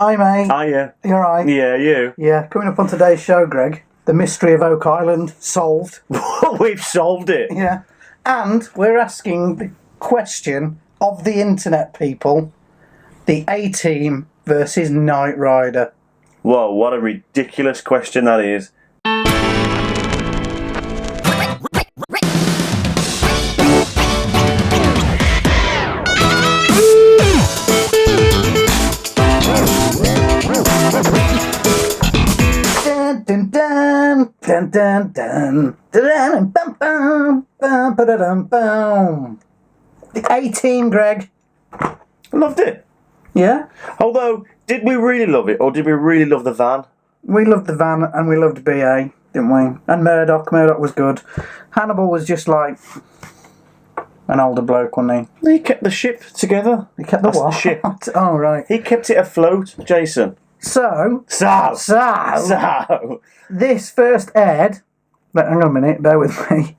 Hi, mate. Hiya. You alright? Yeah, you. Yeah, coming up on today's show, Greg, the mystery of Oak Island solved. We've solved it. Yeah. And we're asking the question of the internet people, the A-Team versus Knight Rider. Whoa, what a ridiculous question that is. Dun dun dun dun dun dun bum bum bum ba-da-dum bum. The A-Team, Greg. Loved it. Yeah? Although, did we really love it, or did we really love the van? We loved the van and we loved BA, didn't we? And Murdoch was good. Hannibal was just like an older bloke, wasn't he? He kept the ship together. He kept the That's what? the ship. Oh, right. He kept it afloat, Jason. So, So. this first aired, hang on a minute, bear with me,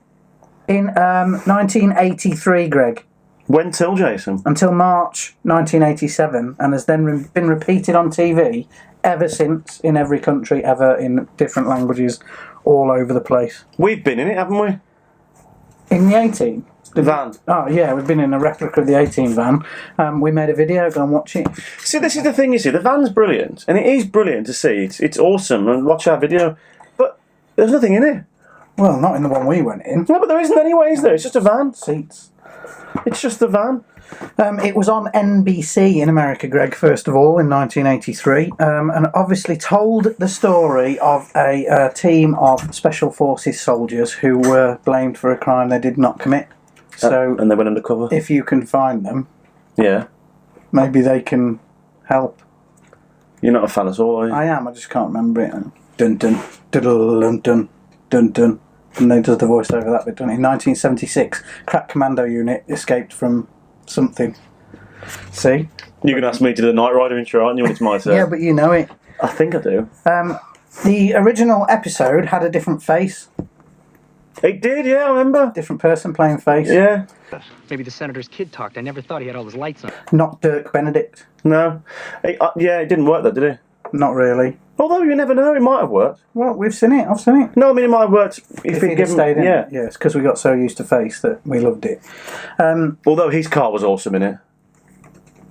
in 1983, Greg, When till, Jason? until March 1987, and has then been repeated on TV ever since, in every country ever, in different languages, all over the place. We've been in it, haven't we? In the A-Team. The van. Oh, yeah, we've been in a replica of the A-Team van. We made a video, go and watch it. See, this is the thing, you see. The van's brilliant, and it is brilliant to see. It's awesome, and watch our video. But there's nothing in it. Well, not in the one we went in. No, but there isn't anyway, is there? It's just a van. Seats. It's just the van. It was on NBC in America, Greg, first of all, in 1983, and obviously told the story of a team of Special Forces soldiers who were blamed for a crime they did not commit. So, And they went undercover. if you can find them, Yeah. maybe they can help. You're not a fan at all, are you? I am, I just can't remember it. Dun dun, dun dun, dun dun. And they does the voice over that bit, doesn't he? In 1976, crack commando unit escaped from something. See? You're going to ask me to do the Knight Rider intro, aren't you, when it's my turn? Yeah, but you know it. I think I do. The original episode had a different face. It did, yeah, I remember. Different person playing face. Yeah. Maybe the senator's kid talked. I never thought he had all his lights on. Not Dirk Benedict. No. Yeah, it didn't work, though, did it? Not really. Although, you never know, it might have worked. Well, we've seen it. I've seen it. No, I mean, it might have worked If he'd he'd given... stayed in. Yeah. Yeah, it's because we got so used to face that we loved it. Although his car was awesome in it.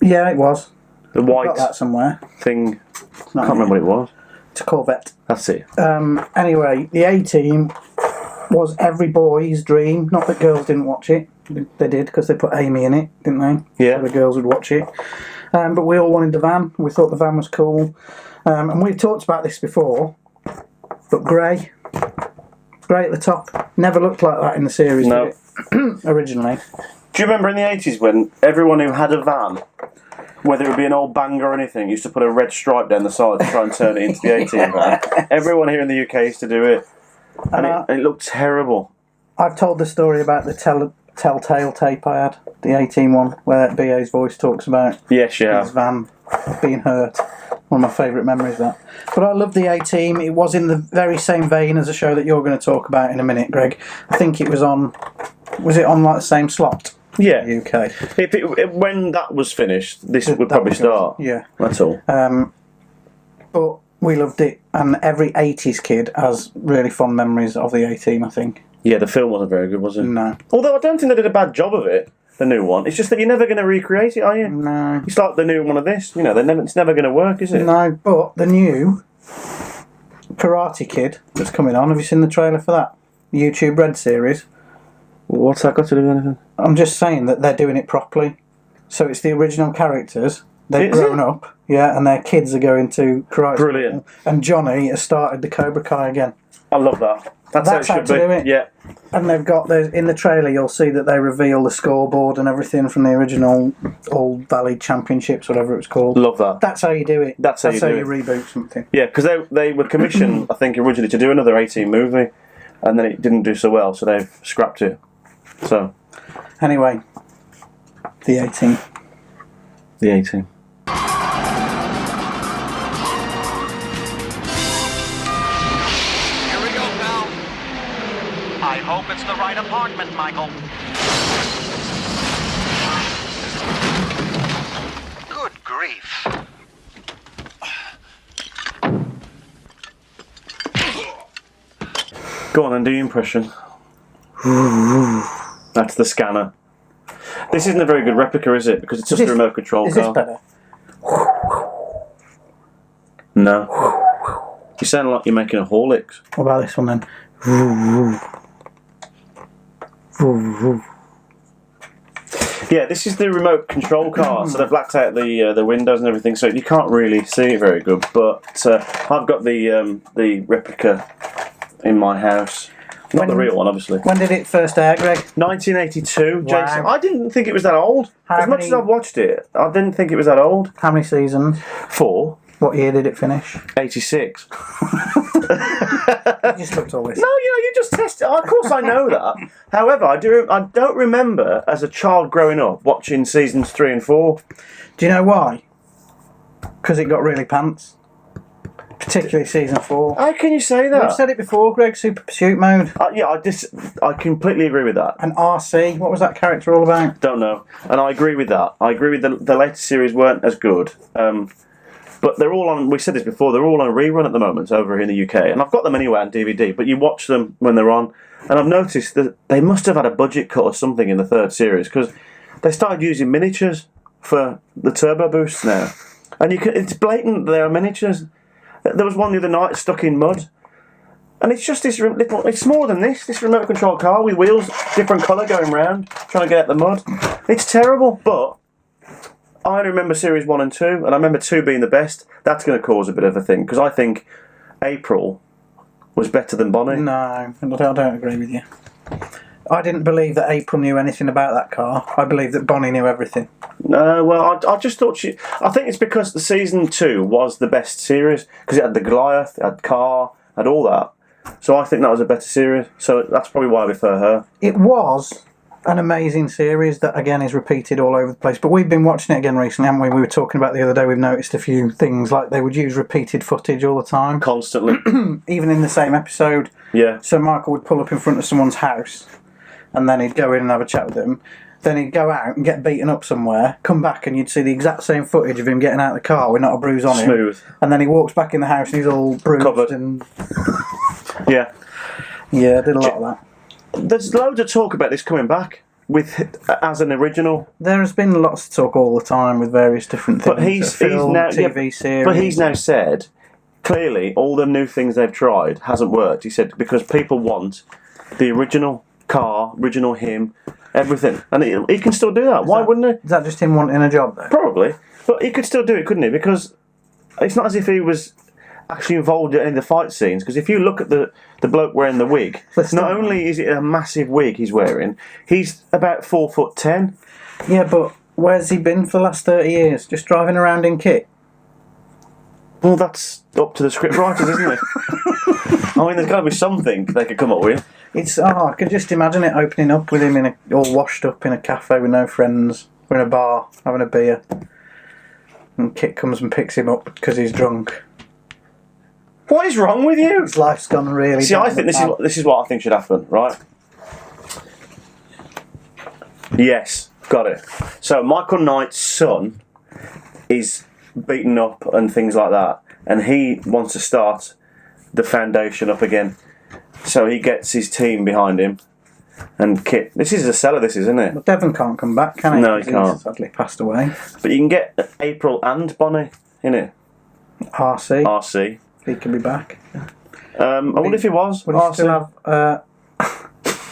Yeah, it was. The white Got that somewhere. thing. It's not I can't remember what it was. It's a Corvette. That's it. Anyway, the A-Team was every boy's dream. Not that girls didn't watch it. They did, because they put Amy in it, didn't they? Yeah. So the girls would watch it. But we all wanted the van. We thought the van was cool. And we've talked about this before. But grey at the top. Never looked like that in the series, No. did it? Originally. Do you remember in the 80s when everyone who had a van, whether it be an old banger or anything, used to put a red stripe down the side to try and turn it into the 18 van? Everyone here in the UK used to do it. And it looked terrible. I've told the story about the Telltale tape I had, the 18 one, where BA's voice talks about Yes, yeah. his van being hurt. One of my favourite memories, that. But I love the A-Team. It was in the very same vein as a show that you're going to talk about in a minute, Greg. I think it was on... Was it on like the same slot? Yeah. UK. When that was finished, this would That probably was- start. Yeah. That's all. But we loved it. And every 80s kid has really fond memories of the A-Team, I think. Yeah, the film wasn't very good, was it? No. Although I don't think they did a bad job of it, the new one. It's just that you're never going to recreate it, are you? No. It's like the new one of this. You know, it's never going to work, is it? No, but the new Karate Kid that's coming on, have you seen the trailer for that? The YouTube Red series? What's that got to do with anything? I'm just saying that they're doing it properly. So it's the original characters. They've Is it? grown up, yeah, and their kids are going to karate. Brilliant. School, and Johnny has started the Cobra Kai again. I love that. That's That's how how it to should be. do it. Yeah. And they've got in the trailer. You'll see that they reveal the scoreboard and everything from the original Old Valley Championships, whatever it was called. Love that. That's how you do it. That's how you do it. reboot something. Yeah, because they were commissioned, I think, originally to do another 18 movie, and then it didn't do so well, so they've scrapped it. So, Anyway, the 18. the 18. Here we go, pal. I hope it's the right apartment, Michael. Good grief. Go on and do your impression. That's the scanner. This isn't a very good replica, is it? Because it's just a remote control Is car. this better? No. You sound like you're making a Horlicks. What about this one then? Yeah, this is the remote control car, so they've blacked out the windows and everything, so you can't really see it very good. But I've got the replica in my house. Not the real one, obviously. When did it first air, Greg? 1982, Wow. Jason. I didn't think it was that old. As much as I've watched it, I didn't think it was that old. How many seasons? 4. What year did it finish? 86. You just looked all this. No, you just test it. Of course, I know that. However, I don't remember as a child growing up watching seasons 3 and 4. Do you know why? Because it got really pants. Particularly season 4. How can you say that? I've said it before, Greg. Super Pursuit Mode. Yeah, I completely agree with that. And RC. What was that character all about? Don't know, and I agree with that. I agree with the latest series weren't as good. But they're all on. We said this before. They're all on a rerun at the moment over here in the UK, and I've got them anyway on DVD. But you watch them when they're on, and I've noticed that they must have had a budget cut or something in the 3rd series because they started using miniatures for the turbo boosts now, and it's blatant. They are miniatures. There was one the other night stuck in mud, and it's just this little. It's smaller than this remote control car with wheels, different colour, going round trying to get out the mud. It's terrible, but I remember series 1 and 2, and I remember 2 being the best. That's going to cause a bit of a thing, because I think April was better than Bonnie. No, I don't agree with you. I didn't believe that April knew anything about that car. I believe that Bonnie knew everything. No, well, I just thought I think it's because the season 2 was the best series, because it had the Goliath, it had Car, had all that. So I think that was a better series, so that's probably why I prefer her. It was an amazing series that, again, is repeated all over the place. But we've been watching it again recently, haven't we? We were talking about the other day, we've noticed a few things, like they would use repeated footage all the time. Constantly. Even in the same episode. Yeah. So Michael would pull up in front of someone's house, and then he'd go in and have a chat with them. Then he'd go out and get beaten up somewhere, come back, and you'd see the exact same footage of him getting out of the car with not a bruise on him. Smooth. And then he walks back in the house and he's all bruised. Covered. And Yeah. yeah, I did a lot of that. There's loads of talk about this coming back as an original. There has been lots of talk all the time with various different things. But he's film, now TV series. But he's now said clearly all the new things they've tried hasn't worked. He said because people want the original car, original him, everything, and he can still do that. Why wouldn't he? Is that just him wanting a job though? Probably, but he could still do it, couldn't he? Because it's not as if he was actually involved in any of the fight scenes. Because if you look at the bloke wearing the wig, not only is it a massive wig he's wearing, he's about 4'10". Yeah, but where's he been for the last 30 years? Just driving around in kit? Well, that's up to the script writers, isn't it? I mean, there's got to be something they could come up with. I could just imagine it opening up with him all washed up in a cafe with no friends, or in a bar, having a beer. And Kit comes and picks him up because he's drunk. What is wrong with you? His life's gone really See, I down think the this is what I think should happen, right? Yes, got it. So Michael Knight's son is beaten up and things like that, and he wants to start the foundation up again. So he gets his team behind him, and Kit. This is a seller, this is, isn't it? But Devon can't come back, can he? No, he 'Cause can't. He's sadly passed away. But you can get April and Bonnie in it. RC. RC. He could be back. I wonder if he was. Would he RC. still have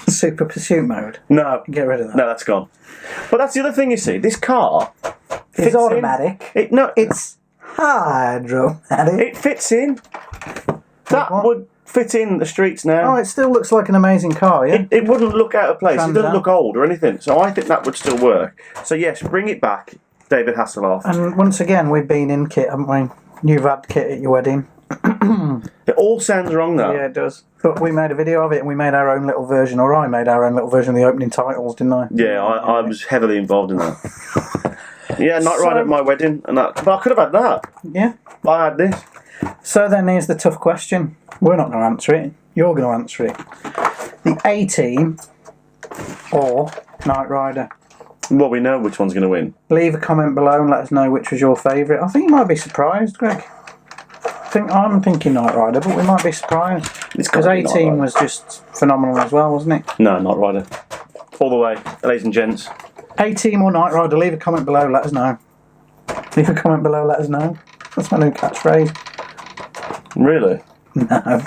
Super Pursuit Mode? No. Get rid of that. No, that's gone. But that's the other thing you see. This car. It's fits automatic. It's Hydromatic. It fits in. That what? would fit in the streets now. Oh, it still looks like an amazing car, yeah? It wouldn't look out of place. Trans It doesn't Am. look old or anything. So I think that would still work. So yes, bring it back, David Hasselhoff. And once again, we've been in kit, haven't we? You've had kit at your wedding. It all sounds wrong though. Yeah, it does. But we made a video of it and we made our own little version, or I made our own little version of the opening titles, didn't I? Yeah, I was heavily involved in that. Yeah, Night Ride at my wedding and that. But I could have had that. Yeah. I had this. So then here's the tough question. We're not going to answer it. You're going to answer it. The A-Team or Knight Rider? Well, we know which one's going to win. Leave a comment below and let us know which was your favourite. I think you might be surprised, Greg. I'm thinking Knight Rider, but we might be surprised. It's Because gotta be Knight 18 Rider. was just phenomenal as well, wasn't it? No, Knight Rider. All the way, ladies and gents. 18 or Knight Rider, leave a comment below, let us know. Leave a comment below, let us know. That's my new catchphrase. Really? No.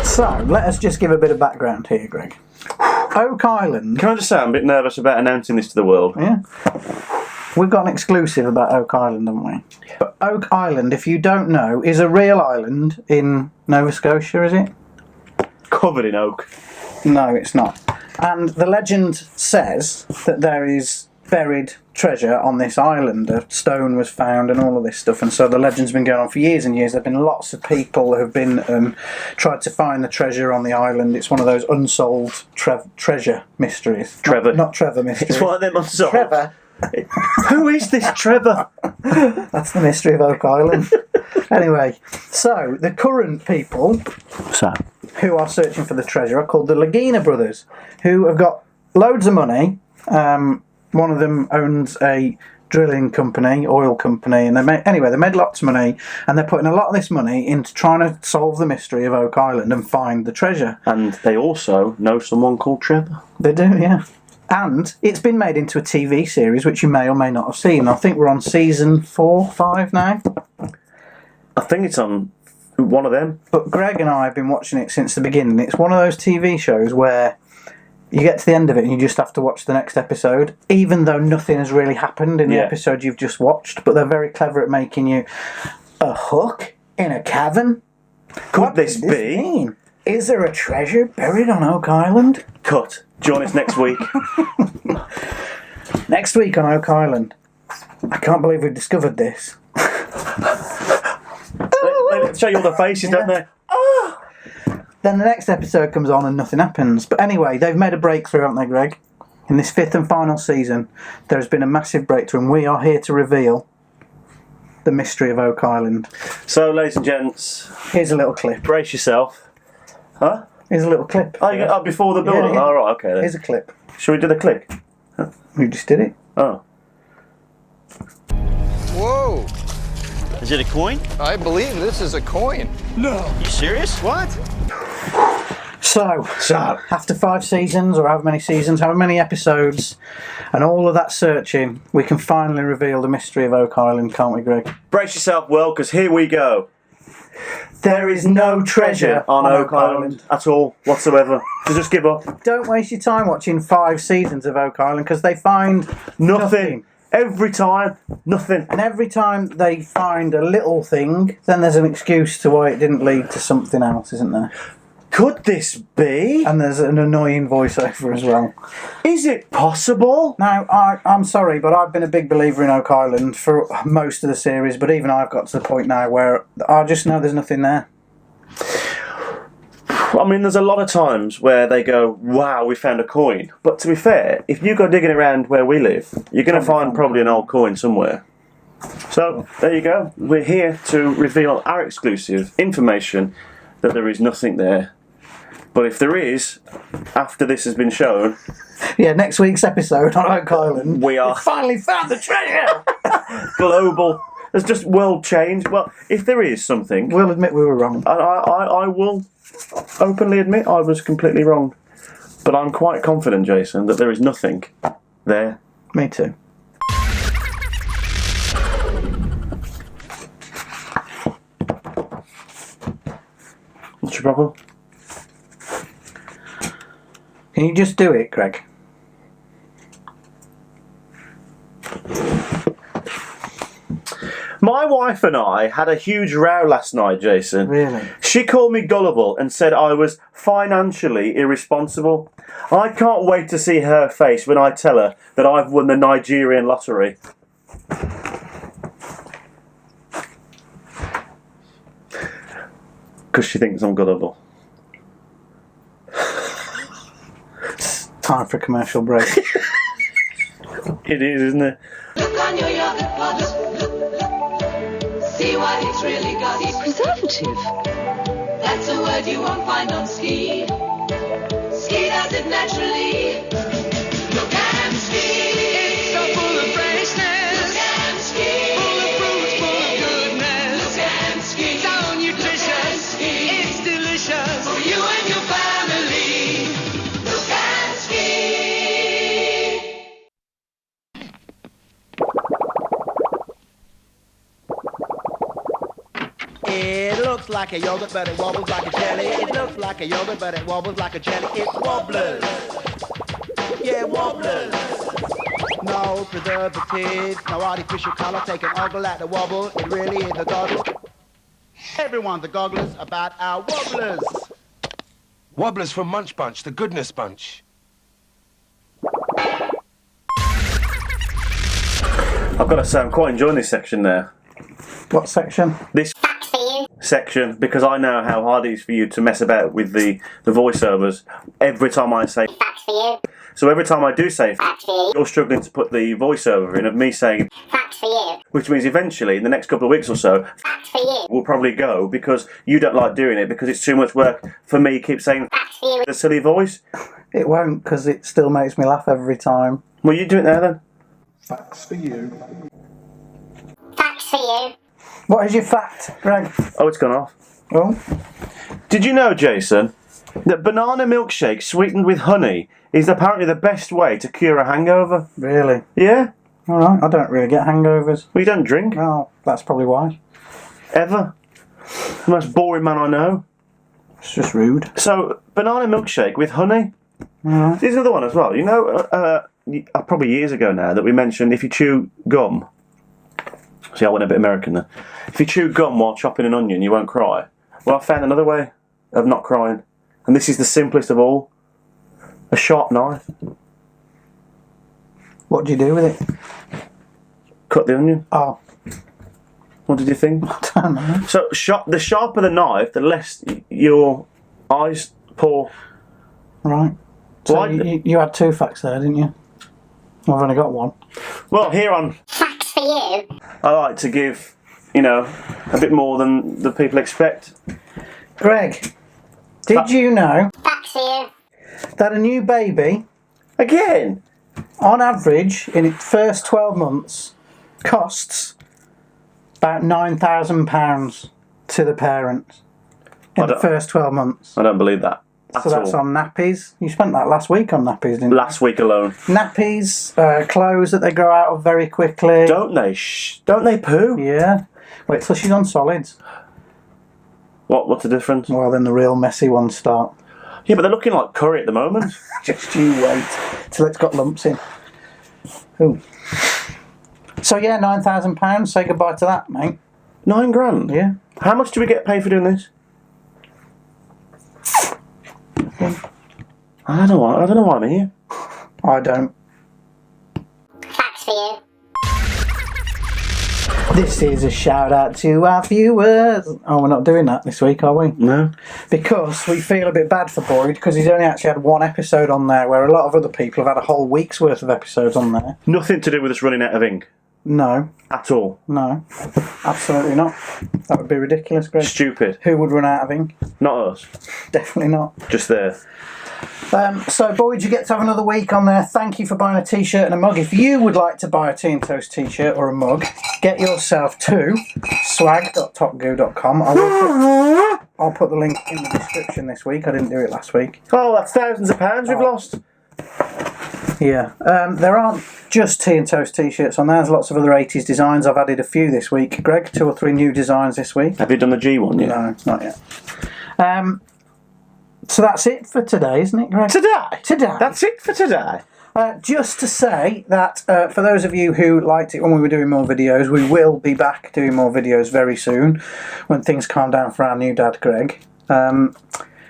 So, let us just give a bit of background here, Greg. Oak Island. Can I just say I'm a bit nervous about announcing this to the world? Yeah. We've got an exclusive about Oak Island, haven't we? But Oak Island, if you don't know, is a real island in Nova Scotia, is it? Covered in oak. No, it's not. And the legend says that there is buried treasure on this island. A stone was found and all of this stuff. And so the legend's been going on for years and years. There have been lots of people who have been tried to find the treasure on the island. It's one of those unsolved treasure mysteries. Trevor. Not Trevor mysteries. It's one of them unsolved. Trevor. Who is this Trevor? That's the mystery of Oak Island. Anyway, so the current people who are searching for the treasure are called the Lagina brothers, who have got loads of money. One of them owns a drilling company, oil company, and they made lots of money, and they're putting a lot of this money into trying to solve the mystery of Oak Island and find the treasure. And they also know someone called Trevor. They do, yeah. And it's been made into a TV series, which you may or may not have seen. I think we're on season 4, 5 now. I think it's on one of them. But Greg and I have been watching it since the beginning. It's one of those TV shows where you get to the end of it and you just have to watch the next episode, even though nothing has really happened in the episode you've just watched. But they're very clever at making you a hook in a cavern. Could this be? Mean? Is there a treasure buried on Oak Island? Cut. Join us next week. Next week on Oak Island. I can't believe we've discovered this. They show you all the faces, don't they? Then the next episode comes on and nothing happens. But anyway, they've made a breakthrough, haven't they, Greg? In this 5th and final season, there has been a massive breakthrough, and we are here to reveal the mystery of Oak Island. So, ladies and gents, Here's a little clip. brace yourself. Huh? Here's a little clip. Oh, before the build-up? Yeah. Oh, right, okay then. Here's a clip. Shall we do the click? We just did it. Oh. Whoa! Is it a coin? I believe this is a coin. You serious? What? So, after 5 seasons, or however many episodes, and all of that searching, we can finally reveal the mystery of Oak Island, can't we, Greg? Brace yourself well, because here we go. There is no treasure on Oak Island at all, whatsoever. So just give up. Don't waste your time watching 5 seasons of Oak Island, because they find Nothing. Every time, nothing. And every time they find a little thing, then there's an excuse to why it didn't lead to something else, isn't there? Could this be? And there's an annoying voiceover as well. Is it possible? Now, I'm sorry, but I've been a big believer in Oak Island for most of the series, but even I've got to the point now where I just know there's nothing there. I mean, there's a lot of times where they go, wow, we found a coin. But to be fair, if you go digging around where we live, you're going to find probably an old coin somewhere. So, there you go. We're here to reveal our exclusive information that there is nothing there. But if there is, after this has been shown, Yeah, next week's episode on Oak Island, we are finally found the treasure! global. There's just world change. Well, if there is something, We'll admit we were wrong. I will openly admit I was completely wrong. But I'm quite confident, Jason, that there is nothing there. Me too. What's your problem? Can you just do it, Greg? My wife and I had a huge row last night, Jason. Really? She called me gullible and said I was financially irresponsible. I can't wait to see her face when I tell her that I've won the Nigerian lottery. Because she thinks I'm gullible. Time for a commercial break. It is, isn't it? Look on your yogurt pods. See what it's really got. Preservative. That's a word you won't find on Ski. Ski does it naturally. Look and Ski. It's so full of freshness. Look and Ski. Full of fruits, full of goodness. Look and Ski. So nutritious. It looks like a yogurt, but it wobbles like a jelly. It looks like a yogurt, but it wobbles like a jelly. It's Wobblers. Yeah, Wobblers. No preservatives, no artificial colour. Take an ogle at the wobble. It really is a goggle. Everyone's a gogglers about our Wobblers. Wobblers from Munch Bunch, the goodness bunch. I've got to say, I'm quite enjoying this section there. What section? This section, because I know how hard it is for you to mess about with the voiceovers every time I say Facts for you. So every time I do say Facts for you. you're struggling to put the voiceover in of me saying Facts for you. which means eventually, in the next couple of weeks or so, Facts for you. will probably go because you don't like doing it because it's too much work for me to keep saying Facts for you. the silly voice. It won't, because it still makes me laugh every time. Well, you do it now then. Facts for you. Facts for you. What is your fact, Greg? Oh, it's gone off. Oh, Did you know, Jason, that banana milkshake sweetened with honey is apparently the best way to cure a hangover? really? Yeah? All right. I don't really get hangovers. Well, you don't drink, Oh, that's probably why. ever. The most boring man I know. It's just rude. So, banana milkshake with honey. Alright. There's another one as well. You know, probably years ago now, that we mentioned if you chew gum. See, I went a bit American there. If you chew gum while chopping an onion, you won't cry. Well, I found another way of not crying. And this is the simplest of all. A sharp knife. What do you do with it? Cut the onion. Oh, What did you think? I don't know. So, the sharper the knife, the less your eyes pour. Right. So Why- you had two facts there, didn't you? I've only got one. Well, here on Facts for you. I like to give, a bit more than the people expect. Greg, did you know Facts for you. that a new baby, Again? on average, in its first 12 months, costs about £9,000 to the parents in I the don't- first 12 months? I don't believe that. So that's on nappies. You spent that last week on nappies, didn't you? Last week alone. Nappies, clothes that they grow out of very quickly. Don't they? Don't they poo? Yeah. Wait till she's on solids. What's the difference? Well, then the real messy ones start. Yeah, but they're looking like curry at the moment. Just you wait till it's got lumps in. Ooh. So yeah, £9,000. Say goodbye to that, mate. £9,000. Yeah. How much do we get paid for doing this? I don't know why I'm here. I don't. Facts for you. This is a shout out to our viewers. Oh, we're not doing that this week, are we? No. Because we feel a bit bad for Boyd because he's only actually had one episode on there, where a lot of other people have had a whole week's worth of episodes on there. Nothing to do with us running out of ink. No, At all. no, absolutely not. That would be ridiculous, Greg. Stupid. Who would run out of ink? Not us. Definitely not. Just there. So, Boyd, you get to have another week on there. Thank you for buying a t-shirt and a mug. If you would like to buy a Tea and Toast t-shirt or a mug, get yourself to swag.topgoo.com. I'll put the link in the description this week. I didn't do it last week. Oh, that's thousands of pounds we've lost. Yeah. There aren't just Tea and Toast t-shirts on there. There's lots of other 80s designs. I've added a few this week. Greg, 2 or 3 new designs this week. Have you done the G one yet? No, not yet. So that's it for today, isn't it, Greg? Today. That's it for today. Just to say that for those of you who liked it when we were doing more videos, we will be back doing more videos very soon when things calm down for our new dad, Greg.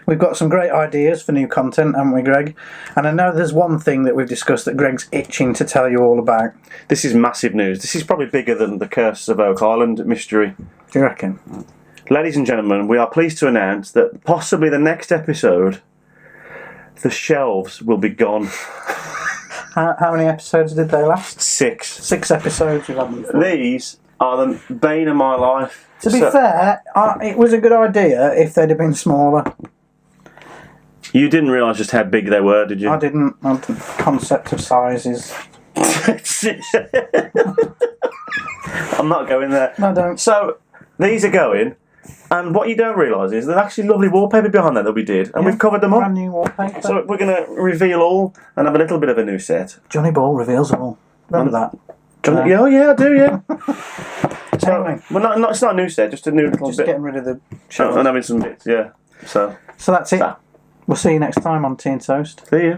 We've got some great ideas for new content, haven't we, Greg? And I know there's one thing that we've discussed that Greg's itching to tell you all about. This is massive news. This is probably bigger than the Curses of Oak Island mystery. Do you reckon? Ladies and gentlemen, we are pleased to announce that possibly the next episode, the shelves will be gone. How many episodes did they last? 6. 6 episodes we've had them for. These are the bane of my life. To be fair, it was a good idea if they'd have been smaller. You didn't realise just how big they were, did you? I didn't. The concept of sizes. I'm not going there. No, don't. So, these are going, and what you don't realise is there's actually lovely wallpaper behind that we did, and we've covered them up. Brand new wallpaper. So we're going to reveal all and have a little bit of a new set. Johnny Ball reveals all. Remember that? Yeah, oh yeah, I do. Yeah. So, Anyway. well, not it's not a new set, just a new little Just bit. getting rid of the And shells. having some bits. Yeah. So So that's it. that. We'll see you next time on Tea and Toast. See you.